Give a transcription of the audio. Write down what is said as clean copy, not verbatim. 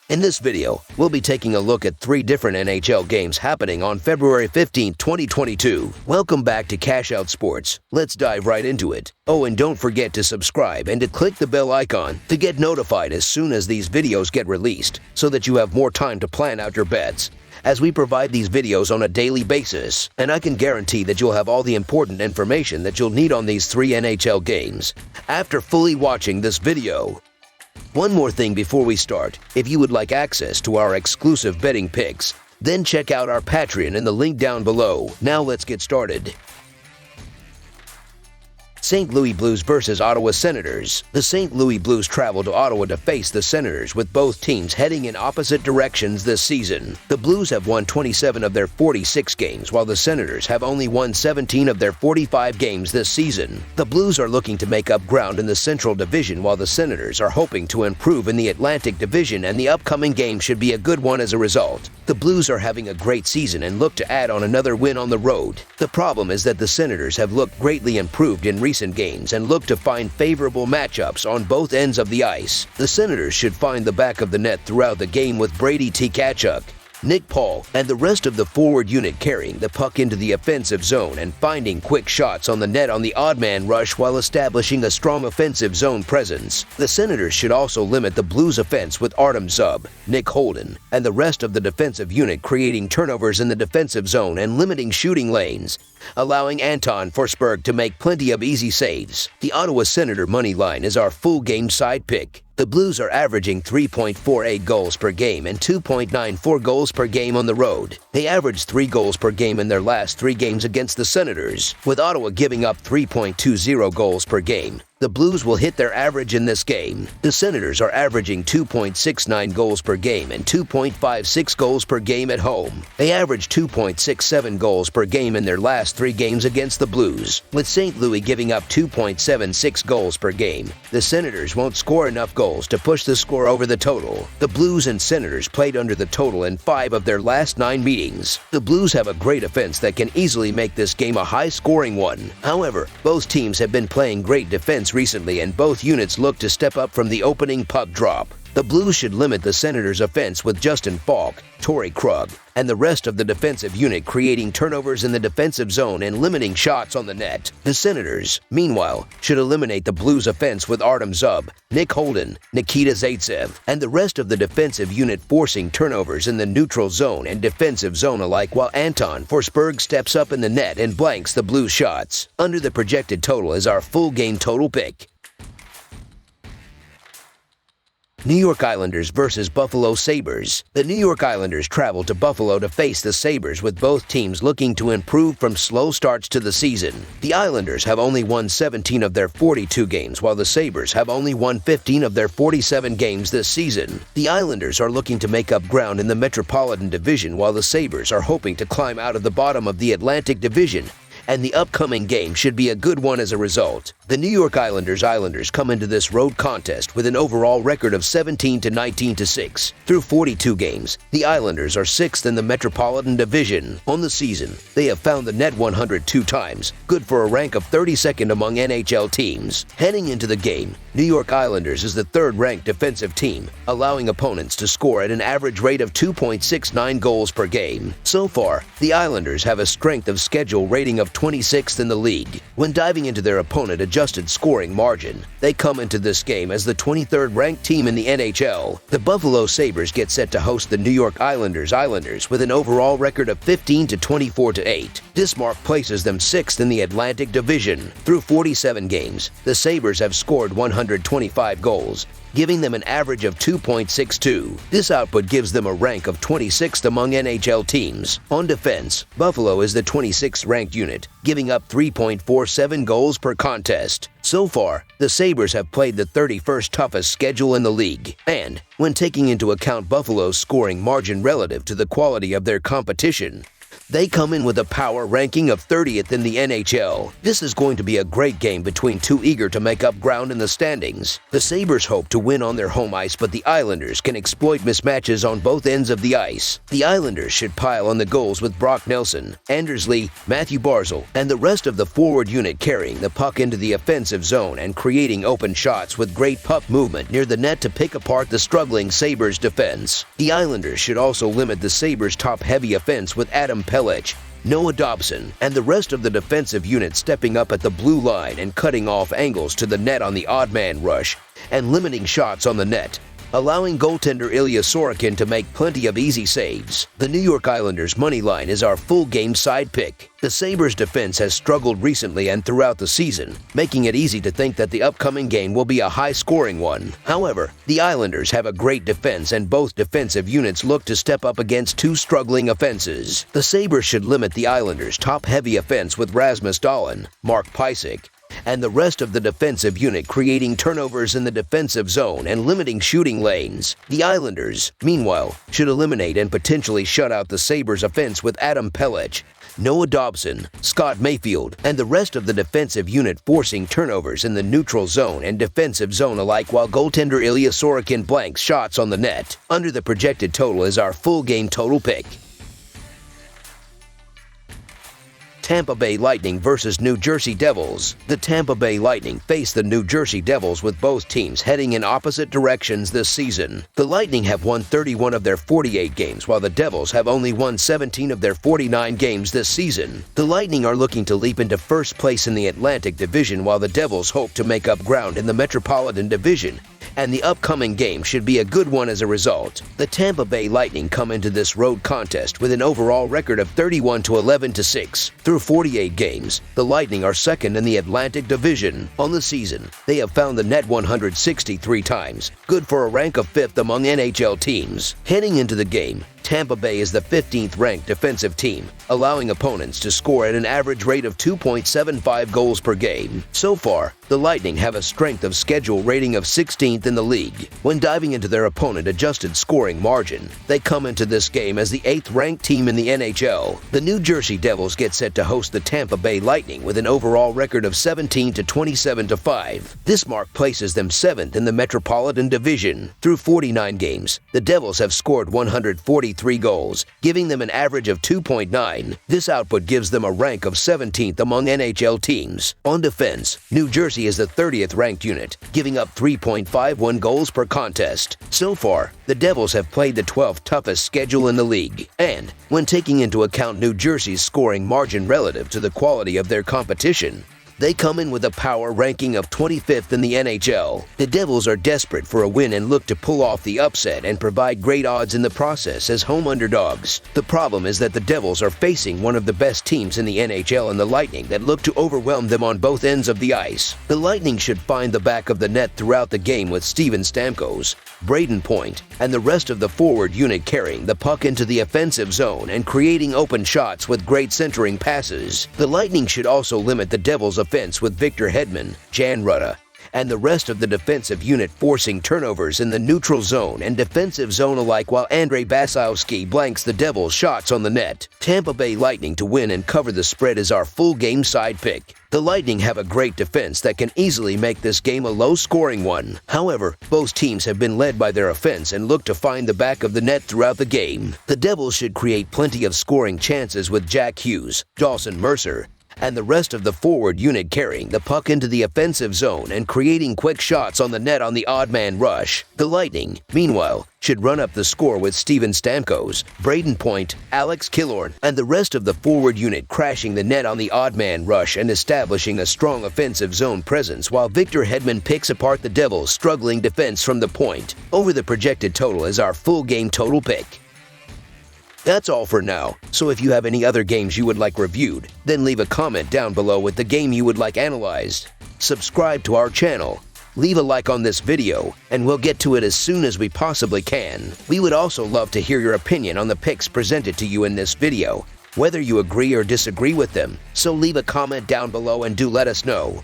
In this video, we'll be taking a look at 3 different NHL games happening on February 15, 2022. Welcome back to Cash Out Sports. Let's dive right into it. Oh, and don't forget to subscribe and to click the bell icon to get notified as soon as these videos get released so that you have more time to plan out your bets, as we provide these videos on a daily basis, and I can guarantee that you'll have all the important information that you'll need on these 3 NHL games after fully watching this video. One more thing before we start, if you would like access to our exclusive betting picks, then check out our Patreon in the link down below. Now let's get started. St. Louis Blues versus Ottawa Senators. The St. Louis Blues travel to Ottawa to face the Senators, with both teams heading in opposite directions this season. The Blues have won 27 of their 46 games, while the Senators have only won 17 of their 45 games this season. The Blues are looking to make up ground in the Central Division, while the Senators are hoping to improve in the Atlantic Division, and the upcoming game should be a good one as a result. The Blues are having a great season and look to add on another win on the road. The problem is that the Senators have looked greatly improved in recent games and look to find favorable matchups on both ends of the ice. The Senators should find the back of the net throughout the game, with Brady Tkachuk, Nick Paul, and the rest of the forward unit carrying the puck into the offensive zone and finding quick shots on the net on the odd man rush while establishing a strong offensive zone presence. The Senators should also limit the Blues' offense with Artem Zub, Nick Holden, and the rest of the defensive unit creating turnovers in the defensive zone and limiting shooting lanes, allowing Anton Forsberg to make plenty of easy saves. The Ottawa Senator money line is our full game side pick. The Blues are averaging 3.48 goals per game and 2.94 goals per game on the road. They averaged 3 goals per game in their last 3 games against the Senators, with Ottawa giving up 3.20 goals per game. The Blues will hit their average in this game. The Senators are averaging 2.69 goals per game and 2.56 goals per game at home. They averaged 2.67 goals per game in their last 3 games against the Blues, with St. Louis giving up 2.76 goals per game. The Senators won't score enough goals to push the score over the total. The Blues and Senators played under the total in 5 of their last 9 meetings. The Blues have a great offense that can easily make this game a high-scoring one. However, both teams have been playing great defense recently, and both units look to step up from the opening puck drop. The Blues should limit the Senators' offense with Justin Falk, Torrey Krug, and the rest of the defensive unit creating turnovers in the defensive zone and limiting shots on the net. The Senators, meanwhile, should eliminate the Blues' offense with Artem Zub, Nick Holden, Nikita Zaitsev, and the rest of the defensive unit forcing turnovers in the neutral zone and defensive zone alike, while Anton Forsberg steps up in the net and blanks the Blues' shots. Under the projected total is our full game total pick. New York Islanders versus Buffalo Sabres. The New York Islanders travel to Buffalo to face the Sabres, with both teams looking to improve from slow starts to the season. The Islanders have only won 17 of their 42 games, while the Sabres have only won 15 of their 47 games this season. The Islanders are looking to make up ground in the Metropolitan Division, while the Sabres are hoping to climb out of the bottom of the Atlantic Division, and the upcoming game should be a good one as a result. The New York Islanders come into this road contest with an overall record of 17-19-6. Through 42 games, the Islanders are 6th in the Metropolitan Division. On the season, they have found the net 102 times, good for a rank of 32nd among NHL teams. Heading into the game, New York Islanders is the 3rd-ranked defensive team, allowing opponents to score at an average rate of 2.69 goals per game. So far, the Islanders have a strength of schedule rating of 26th in the league. When diving into their opponent-adjusted scoring margin, they come into this game as the 23rd-ranked team in the NHL. The Buffalo Sabres get set to host the New York Islanders with an overall record of 15-24-8. This mark places them 6th in the Atlantic Division. Through 47 games, the Sabres have scored 125 goals, giving them an average of 2.62. This output gives them a rank of 26th among NHL teams. On defense, Buffalo is the 26th ranked unit, giving up 3.47 goals per contest. So far, the Sabres have played the 31st toughest schedule in the league, and when taking into account Buffalo's scoring margin relative to the quality of their competition, They come in with a power ranking of 30th in the NHL. This is going to be a great game between two eager to make up ground in the standings. The Sabres hope to win on their home ice, but the Islanders can exploit mismatches on both ends of the ice. The Islanders should pile on the goals with Brock Nelson, Anders Lee, Matthew Barzal, and the rest of the forward unit carrying the puck into the offensive zone and creating open shots with great puck movement near the net to pick apart the struggling Sabres defense. The Islanders should also limit the Sabres' top-heavy offense with Adam Pelech, Noah Dobson, and the rest of the defensive unit stepping up at the blue line and cutting off angles to the net on the odd man rush and limiting shots on the net, allowing goaltender Ilya Sorokin to make plenty of easy saves. The New York Islanders' money line is our full game side pick. The Sabres' defense has struggled recently and throughout the season, making it easy to think that the upcoming game will be a high-scoring one. However, the Islanders have a great defense and both defensive units look to step up against two struggling offenses. The Sabres should limit the Islanders' top-heavy offense with Rasmus Dahlin, Mark Pysyk, and the rest of the defensive unit creating turnovers in the defensive zone and limiting shooting lanes. The Islanders, meanwhile, should eliminate and potentially shut out the Sabres' offense with Adam Pelech, Noah Dobson, Scott Mayfield, and the rest of the defensive unit forcing turnovers in the neutral zone and defensive zone alike while goaltender Ilya Sorokin blanks shots on the net. Under the projected total is our full game total pick. Tampa Bay Lightning versus New Jersey Devils. The Tampa Bay Lightning face the New Jersey Devils with both teams heading in opposite directions this season. The Lightning have won 31 of their 48 games, while the Devils have only won 17 of their 49 games this season. The Lightning are looking to leap into first place in the Atlantic Division, while the Devils hope to make up ground in the Metropolitan Division, and the upcoming game should be a good one as a result. The Tampa Bay Lightning come into this road contest with an overall record of 31-11-6. Through 48 games, the Lightning are second in the Atlantic Division. On the season, they have found the net 163 times, good for a rank of 5th among NHL teams. Heading into the game, Tampa Bay is the 15th ranked defensive team, allowing opponents to score at an average rate of 2.75 goals per game. So far, the Lightning have a strength of schedule rating of 16th in the league. When diving into their opponent-adjusted scoring margin, they come into this game as the 8th ranked team in the NHL. The New Jersey Devils get set to host the Tampa Bay Lightning with an overall record of 17-27-5. This mark places them 7th in the Metropolitan Division. Through 49 games, the Devils have scored 143 goals, giving them an average of 2.9. This output gives them a rank of 17th among NHL teams. On defense, New Jersey is the 30th ranked unit, giving up 3.51 goals per contest. So far, the Devils have played the 12th toughest schedule in the league, and when taking into account New Jersey's scoring margin relative to the quality of their competition, they come in with a power ranking of 25th in the NHL. The Devils are desperate for a win and look to pull off the upset and provide great odds in the process as home underdogs. The problem is that the Devils are facing one of the best teams in the NHL in the Lightning that look to overwhelm them on both ends of the ice. The Lightning should find the back of the net throughout the game with Steven Stamkos, Braden Point, and the rest of the forward unit carrying the puck into the offensive zone and creating open shots with great centering passes. The Lightning should also limit the Devils' offense with Victor Hedman, Jan Rutta, and the rest of the defensive unit forcing turnovers in the neutral zone and defensive zone alike while Andrei Vasilevsky blanks the Devils' shots on the net. Tampa Bay Lightning to win and cover the spread is our full game side pick. The Lightning have a great defense that can easily make this game a low-scoring one. However, both teams have been led by their offense and look to find the back of the net throughout the game. The Devils should create plenty of scoring chances with Jack Hughes, Dawson Mercer, and the rest of the forward unit carrying the puck into the offensive zone and creating quick shots on the net on the odd man rush. The Lightning, meanwhile, should run up the score with Steven Stamkos, Braden Point, Alex Killorn, and the rest of the forward unit crashing the net on the odd man rush and establishing a strong offensive zone presence while Victor Hedman picks apart the Devils' struggling defense from the point. Over the projected total is our full game total pick. That's all for now, so if you have any other games you would like reviewed, then leave a comment down below with the game you would like analyzed. Subscribe to our channel, leave a like on this video, and we'll get to it as soon as we possibly can. We would also love to hear your opinion on the picks presented to you in this video, whether you agree or disagree with them, so leave a comment down below and do let us know.